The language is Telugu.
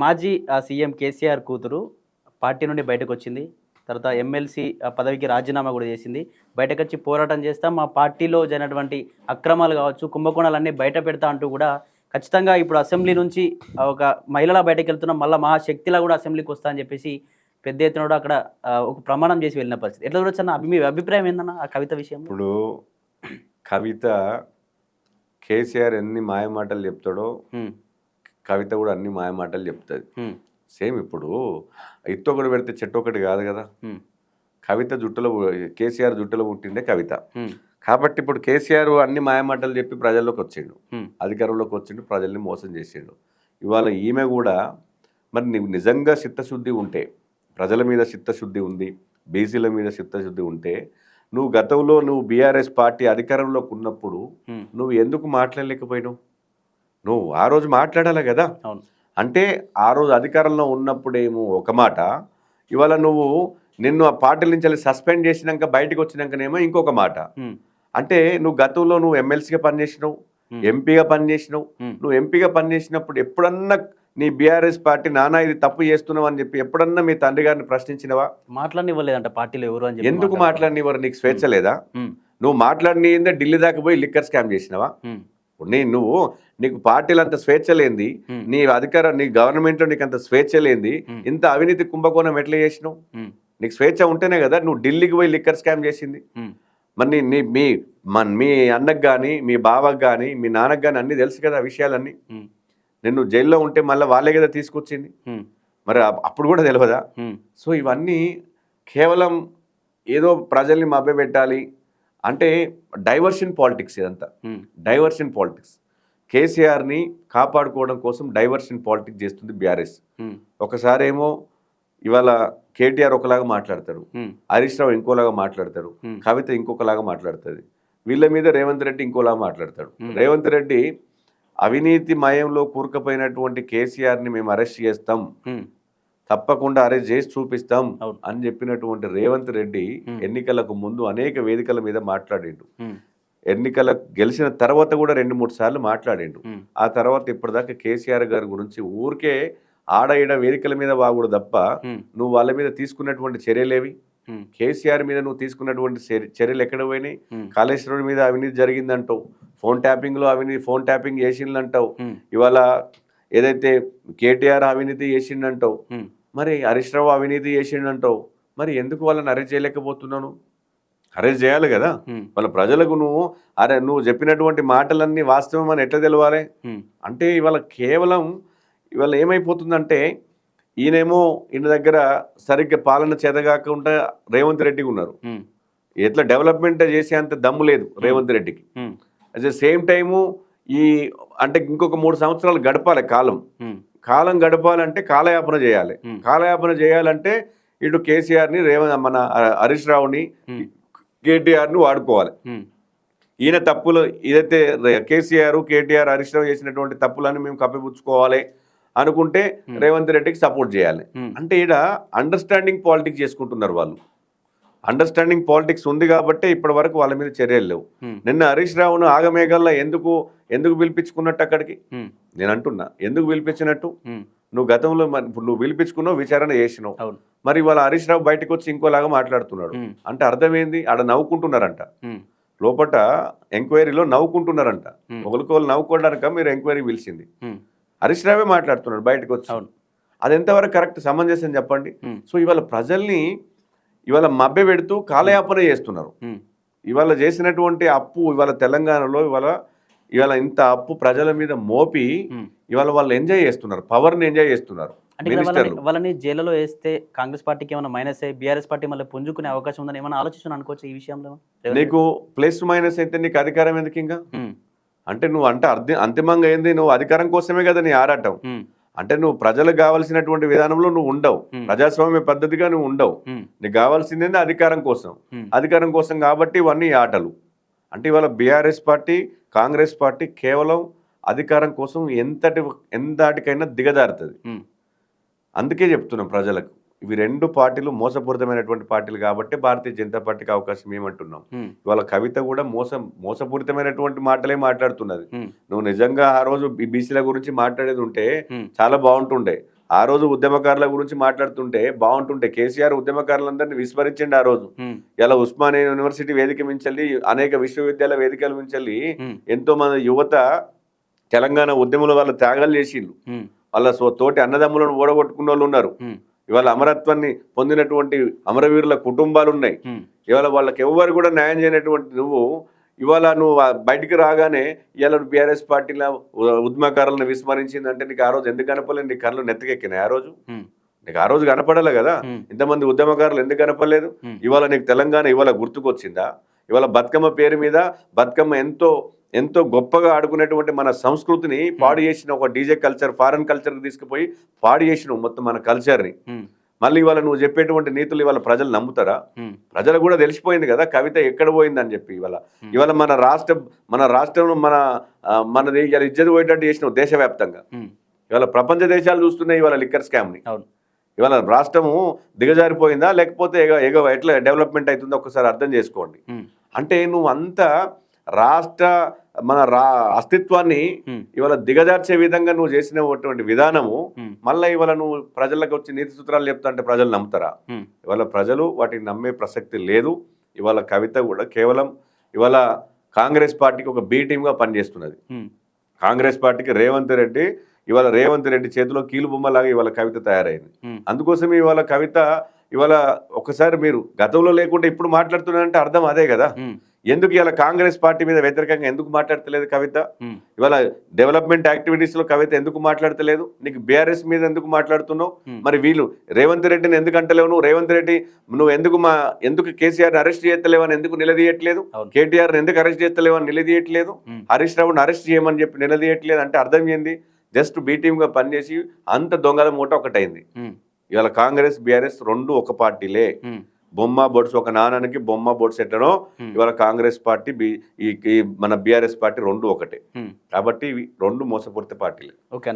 మాజీ సీఎం కేసీఆర్ కూతురు పార్టీ నుండి బయటకొచ్చింది. తర్వాత ఎమ్మెల్సీ పదవికి రాజీనామా కూడా చేసింది. బయటకొచ్చి పోరాటం చేస్తాం, మా పార్టీలో జరిగినటువంటి అక్రమాలు కావచ్చు, కుంభకోణాలన్నీ బయట పెడతా అంటూ కూడా ఖచ్చితంగా ఇప్పుడు అసెంబ్లీ నుంచి ఒక మహిళలా బయటకెళ్తున్నాం, మళ్ళీ మహాశక్తిలా కూడా అసెంబ్లీకి వస్తా అని చెప్పేసి పెద్ద ఎత్తున కూడా అక్కడ ఒక ప్రమాణం చేసి వెళ్ళిన పరిస్థితి. ఎట్లా చూడొచ్చు అన్న? మీ అభిప్రాయం ఏందన్న ఆ కవిత విషయం? ఇప్పుడు కవిత కేసీఆర్ ఎన్ని మాయమాటలు చెప్తాడో కవిత కూడా అన్ని మాయమాటలు చెప్తుంది. సేమ్ ఇప్పుడు ఇత్తు ఒకటి పెడితే చెట్టు ఒకటి కాదు కదా. కవిత జుట్టులో కేసీఆర్ జుట్టులో పుట్టిందే కవిత. కాబట్టి ఇప్పుడు కేసీఆర్ అన్ని మాయమాటలు చెప్పి ప్రజల్లోకి వచ్చిండు, అధికారంలోకి వచ్చిండు, ప్రజల్ని మోసం చేసిండు. ఇవాళ ఈమె కూడా మరి నీవు నిజంగా చిత్తశుద్ధి ఉంటే, ప్రజల మీద చిత్తశుద్ధి ఉంది, బీసీల మీద చిత్తశుద్ధి ఉంటే, నువ్వు గతంలో నువ్వు బీఆర్ఎస్ పార్టీ అధికారంలోకి ఉన్నప్పుడు నువ్వు ఎందుకు మాట్లాడలేకపోయినావు? నువ్వు ఆ రోజు మాట్లాడాలి కదా. అంటే ఆ రోజు అధికారంలో ఉన్నప్పుడేమో ఒక మాట, ఇవాళ నువ్వు నిన్ను ఆ పార్టీ నుంచి సస్పెండ్ చేసినాక బయటకు వచ్చినాకనేమో ఇంకొక మాట. అంటే నువ్వు గతంలో నువ్వు ఎమ్మెల్సీగా పనిచేసినావు, ఎంపీగా పనిచేసినావు. నువ్వు ఎంపీగా పనిచేసినప్పుడు ఎప్పుడన్నా నీ బీఆర్ఎస్ పార్టీ నానా ఇది తప్పు చేస్తున్నావు అని చెప్పి ఎప్పుడన్నా మీ తండ్రి గారిని ప్రశ్నించినవా? మాట్లాడనివ్వలేదంట పార్టీలో ఎవరు అని. ఎందుకు మాట్లాడనివ్వరు? నీకు స్వేచ్ఛ లేదా? నువ్వు మాట్లాడిన ఢిల్లీ దాకా పోయి లిక్కర్ స్కామ్ చేసినవా? నువ్వు నీకు పార్టీలు అంత స్వేచ్ఛ లేంది, నీ అధికారం నీ గవర్నమెంట్లో నీకు అంత స్వేచ్ఛ లేంది, ఇంత అవినీతి కుంభకోణం ఎట్లా చేసినావు? నీకు స్వేచ్ఛ ఉంటేనే కదా నువ్వు ఢిల్లీకి పోయి లిక్కర్ స్కామ్ చేసింది. మరి మీ అన్నకు కానీ, మీ బావకు కానీ, మీ నాన్నకు కానీ అన్నీ తెలుసు కదా విషయాలన్నీ. నిన్ను జైల్లో ఉంటే మళ్ళీ వాళ్ళే కదా తీసుకొచ్చింది, మరి అప్పుడు కూడా తెలియదా? సో ఇవన్నీ కేవలం ఏదో ప్రజల్ని మభ్యపెట్టాలి అంటే డైవర్షన్ పాలిటిక్స్. ఇదంతా డైవర్షన్ పాలిటిక్స్. కేసీఆర్ని కాపాడుకోవడం కోసం డైవర్షన్ పాలిటిక్స్ చేస్తుంది బీఆర్ఎస్. ఒకసారి ఏమో ఇవాళ కేటీఆర్ ఒకలాగా మాట్లాడతాడు, హరీష్ రావు ఇంకోలాగా మాట్లాడతాడు, కవిత ఇంకొకలాగా మాట్లాడుతుంది, వీళ్ళ మీద రేవంత్ రెడ్డి ఇంకోలాగా మాట్లాడతాడు. రేవంత్ రెడ్డి అవినీతి మయంలో కూరుకుపోయినటువంటి కేసీఆర్ని మేము అరెస్ట్ చేస్తాం, తప్పకుండా అరెస్ట్ చేసి చూపిస్తాం అని చెప్పినటువంటి రేవంత్ రెడ్డి ఎన్నికలకు ముందు అనేక వేదికల మీద మాట్లాడిండు. ఎన్నికల గెలిచిన తర్వాత కూడా 2-3 సార్లు మాట్లాడిండు. ఆ తర్వాత ఇప్పటిదాకా కేసీఆర్ గారి గురించి ఊరికే ఆడ వేదికల మీద వాగుడు తప్ప నువ్వు వాళ్ళ మీద తీసుకున్నటువంటి చర్యలేవి? కేసీఆర్ మీద నువ్వు తీసుకున్నటువంటి చర్యలు ఎక్కడ పోయినాయి? కాళేశ్వరం మీద అవినీతి జరిగిందంటావు, ఫోన్ ట్యాపింగ్ చేసిందంటావు, ఇవాళ ఏదైతే కేటీఆర్ అవినీతి చేసిండంటావు, మరి హరీష్ రావు అవినీతి చేసిండంటావు. మరి ఎందుకు వాళ్ళని అరెస్ట్ చేయలేకపోతున్నాను? అరెస్ట్ చేయాలి కదా. వాళ్ళ ప్రజలకు నువ్వు చెప్పినటువంటి మాటలన్నీ వాస్తవం అని ఎట్లా తెలవాలి? అంటే ఇవాళ ఏమైపోతుందంటే ఈయన దగ్గర సరిగ్గా పాలన చేతగాకుండా రేవంత్ రెడ్డికి ఉన్నారు. ఎట్లా డెవలప్మెంట్ చేసేంత దమ్ము లేదు రేవంత్ రెడ్డికి. అట్ ద సేమ్ టైము అంటే ఇంకొక 3 సంవత్సరాలు గడపాలి కాలం గడపాలంటే కాలయాపన చేయాలి. కాలయాపన చేయాలంటే ఇటు కేసీఆర్ని మన హరీష్ రావుని కేటీఆర్ని వాడుకోవాలి. ఈయన తప్పులు ఏదైతే కేసీఆర్ కేటీఆర్ హరీష్ రావు చేసినటువంటి తప్పులని మేము కప్పిపుచ్చుకోవాలి అనుకుంటే రేవంత్ రెడ్డికి సపోర్ట్ చేయాలి. అంటే ఈడ అండర్స్టాండింగ్ పాలిటిక్స్ చేసుకుంటున్నారు వాళ్ళు. అండర్స్టాండింగ్ పాలిటిక్స్ ఉంది కాబట్టి ఇప్పటి వరకు వాళ్ళ మీద చర్యలు లేవు. నిన్న హరీష్ రావును ఆగమేఘాల్లో ఎందుకు పిలిపించుకున్నట్టు అక్కడికి నేను అంటున్నా, ఎందుకు పిలిపించినట్టు? నువ్వు గతంలో నువ్వు పిలిపించుకున్నావు, విచారణ చేసినావు, మరి వాళ్ళ హరీష్ రావు బయటకు వచ్చి ఇంకోలాగా మాట్లాడుతున్నాడు అంటే అర్థమైంది ఆడ నవ్వుకుంటున్నారంట. లోపల ఎంక్వైరీలో నవ్వుకుంటున్నారంట. ఒకరికొకరు నవ్వుకోవడానిక మీరు ఎంక్వైరీ పిలిచింది? హరీష్ రావే మాట్లాడుతున్నాడు బయటకు వచ్చి. అది ఎంతవరకు కరెక్ట్, సమంజసం చెప్పండి. సో ఇవాళ ప్రజల్ని ఇవాళ మభ్య పెడుతూ కాలయాపన చేస్తున్నారు. ఇవాళ చేసినటువంటి అప్పు ఇవాళ తెలంగాణలో ఇవాళ ఇంత అప్పు ప్రజల మీద మోపి ఇవాళ వాళ్ళు ఎంజాయ్ చేస్తున్నారు, పవర్ని ఎంజాయ్ చేస్తున్నారు. వాళ్ళని జైల్లో వేస్తే కాంగ్రెస్ పార్టీకి ఏమైనా మైనస్ అయ్యి బీఆర్ఎస్ పార్టీ మళ్ళీ పుంజుకునే అవకాశం ఉందని ఏమైనా ఆలోచిస్తున్నాను అనుకోవచ్చు ఈ విషయంలో? నీకు ప్లస్ మైనస్ అయితే నీకు అధికారం ఎందుకు ఇంకా? అంటే నువ్వు అంతిమంగా ఏంది, నువ్వు అధికారం కోసమే కదా నీ ఆరాటం. అంటే నువ్వు ప్రజలకు కావాల్సినటువంటి విధానంలో నువ్వు ఉండవు, ప్రజాస్వామ్య పద్ధతిగా నువ్వు ఉండవు. నీకు కావాల్సిందే అధికారం కోసం కాబట్టి ఇవన్నీ ఆటలు. అంటే ఇవాళ బీఆర్ఎస్ పార్టీ కాంగ్రెస్ పార్టీ కేవలం అధికారం కోసం ఎంతటికైనా దిగజారుతుంది. అందుకే చెప్తున్నాం ప్రజలకు, ఇవి 2 పార్టీలు మోసపూరితమైనటువంటి పార్టీలు కాబట్టి భారతీయ జనతా పార్టీకి అవకాశం ఏమంటున్నాం. ఇవాళ కవిత కూడా మోసపూరితమైనటువంటి మాటలే మాట్లాడుతున్నది. నువ్వు నిజంగా ఆ రోజు బీసీల గురించి మాట్లాడేది ఉంటే చాలా బాగుంటుండే. ఆ రోజు ఉద్యమకారుల గురించి మాట్లాడుతుంటే బాగుంటుంటే కేసీఆర్ ఉద్యమకారులందరినీ విస్మరించండి ఆ రోజు. ఇలా ఉస్మానియా యూనివర్సిటీ వేదిక మించెల్లి అనేక విశ్వవిద్యాలయ వేదికల మించెల్లి ఎంతో మంది యువత తెలంగాణ ఉద్యమంలో వాళ్ళు త్యాగాలు చేసిండ్రు. వాళ్ళ తోటి అన్నదమ్ములను ఓడగొట్టుకున్న వాళ్ళు ఉన్నారు. ఇవాళ అమరత్వాన్ని పొందినటువంటి అమరవీరుల కుటుంబాలు ఉన్నాయి. ఇవాళ వాళ్ళకి ఎవ్వరు కూడా న్యాయం చేయనటువంటి ఇవాళ నువ్వు బయటికి రాగానే ఇవాళ బీఆర్ఎస్ పార్టీల ఉద్యమకారులను విస్మరించిందంటే నీకు ఆ రోజు ఎందుకు కనపడలేదు? నీ కళ్ళు నెత్తికెక్కినాయి ఆ రోజు? నీకు ఆ రోజు కనపడాలి కదా, ఇంతమంది ఉద్యమకారులు ఎందుకు కనపడలేదు? ఇవాళ నీకు తెలంగాణ ఇవాళ గుర్తుకొచ్చిందా? ఇవాళ బతుకమ్మ పేరు మీద బతుకమ్మ ఎంతో ఎంతో గొప్పగా ఆడుకునేటువంటి మన సంస్కృతిని పాడు చేసిన ఒక డీజే కల్చర్, ఫారెన్ కల్చర్కి తీసుకుపోయి పాడు చేసిన మొత్తం మన కల్చర్ని. మళ్ళీ ఇవాళ నువ్వు చెప్పేటువంటి నీతులు ఇవాళ ప్రజలు నమ్ముతారా? ప్రజలు కూడా తెలిసిపోయింది కదా కవిత ఎక్కడ పోయిందని చెప్పి. ఇవాళ మన రాష్ట్రంలో మనది ఇవాళ ఇజ్జత్ పోయేటట్టు చేసినావు దేశవ్యాప్తంగా. ఇవాళ ప్రపంచ దేశాలు చూస్తున్నాయి ఇవాళ లిక్కర్ స్కామ్ని. ఇవాళ రాష్ట్రము దిగజారిపోయిందా లేకపోతే ఎట్లా డెవలప్మెంట్ అవుతుందో ఒకసారి అర్థం చేసుకోండి. అంటే నువ్వు అంతా మన అస్తిత్వాన్ని ఇవాళ దిగజార్చే విధంగా నువ్వు చేసినటువంటి విధానము మళ్ళీ ఇవాళ నువ్వు ప్రజలకు వచ్చి నీతి సూత్రాలు చెప్తా అంటే ప్రజలు నమ్ముతారా? ఇవాళ ప్రజలు వాటిని నమ్మే ప్రసక్తి లేదు. ఇవాళ కవిత కూడా కేవలం ఇవాళ కాంగ్రెస్ పార్టీకి ఒక బి టీమ్గా పనిచేస్తున్నది. కాంగ్రెస్ పార్టీకి రేవంత్ రెడ్డి చేతిలో కీలు బొమ్మలాగా ఇవాళ కవిత తయారైంది. అందుకోసమే ఇవాళ కవిత ఇవాళ ఒకసారి మీరు గతంలో లేకుండా ఇప్పుడు మాట్లాడుతున్నారంటే అర్థం అదే కదా. ఎందుకు ఇవాళ కాంగ్రెస్ పార్టీ మీద వ్యతిరేకంగా ఎందుకు మాట్లాడతలేదు కవిత? ఇవాళ డెవలప్మెంట్ యాక్టివిటీస్ లో కవిత ఎందుకు మాట్లాడతలేదు? నీకు బీఆర్ఎస్ మీద ఎందుకు మాట్లాడుతున్నావు? మరి వీళ్ళు రేవంత్ రెడ్డిని ఎందుకు అంటలేవు? నువ్వు రేవంత్ రెడ్డి నువ్వు ఎందుకు కేసీఆర్ అరెస్ట్ చేస్తలేవని ఎందుకు నిలదీయట్లేదు? కేటీఆర్ ఎందుకు అరెస్ట్ చేస్తలేవని నిలదీయట్లేదు? హరీష్ రావుని అరెస్ట్ చేయమని చెప్పి నిలదీయట్లేదు అంటే అర్థం ఏంది? జస్ట్ బి టీమ్ గా పనిచేసి అంత దొంగల మూట ఒకటైంది. ఇవాళ కాంగ్రెస్ బీఆర్ఎస్ రెండు ఒక పార్టీలే. బొమ్మ బొడ్స్ ఒక నాణానికి బొమ్మ బొడ్స్ ఎట్లనో ఇవాళ కాంగ్రెస్ పార్టీ మన బీఆర్ఎస్ పార్టీ రెండు ఒకటే. కాబట్టి ఇవి రెండు మోసపూరిత పార్టీలే. ఓకే.